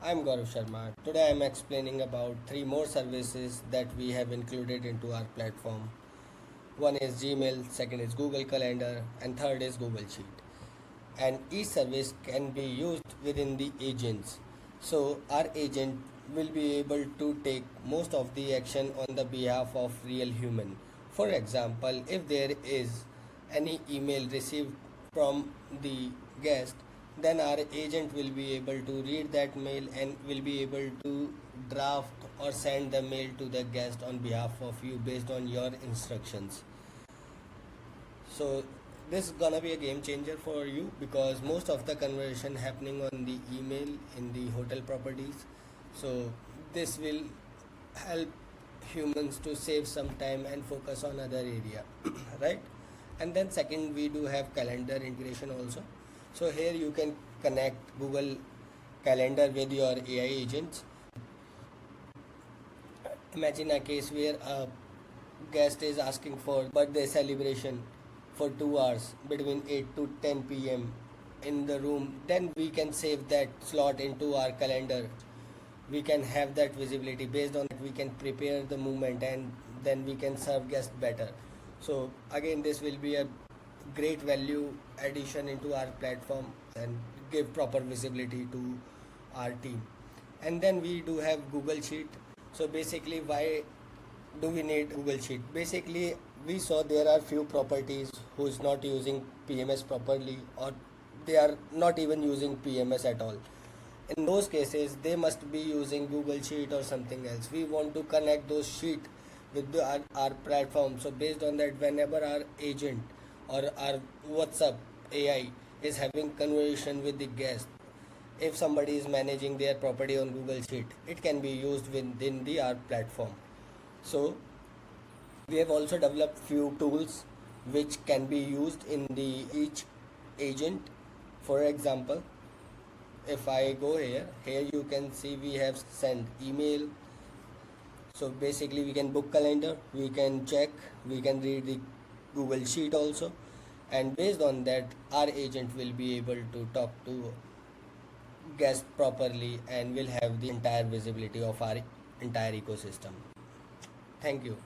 I'm Gaurav Sharma. Today I'm explaining about three more services that we have included into our platform. One is Gmail, second is Google Calendar, and third is Google Sheet. And each service can be used within the agents. So our agent will be able to take most of the action on the behalf of real human. For example, if there is any email received from the guest, then our agent will be able to read that mail and will be able to draft or send the mail to the guest on behalf of you based on your instructions. So this is gonna be a game changer for you because most of the conversation happening on the email in the hotel properties. So this will help humans to save some time and focus on other area, right? And then second, we do have calendar integration also. So here you can connect Google Calendar with your AI agents. Imagine a case where a guest is asking for birthday celebration for 2 hours between 8 to 10 p.m. in the room, then we can save that slot into our calendar. We can have that visibility. Based on that, we can prepare the movement and then we can serve guests better. So again, this will be a great value addition into our platform and give proper visibility to our team. And then we do have Google Sheet. So basically, why do we need Google Sheet? Basically, we saw there are few properties who's not using PMS properly, or they are not even using PMS at all. In those cases, they must be using Google Sheet or something else. We want to connect those sheet with our platform. So based on that, whenever our agent or our WhatsApp AI is having conversation with the guest, if somebody is managing their property on Google Sheet, it can be used within the our platform. So we have also developed few tools which can be used in the each agent. For example, if I go here you can see we have send email. So basically we can book calendar, we can check, we can read the Google Sheet also, and based on that our agent will be able to talk to guest properly and will have the entire visibility of our entire ecosystem. Thank you.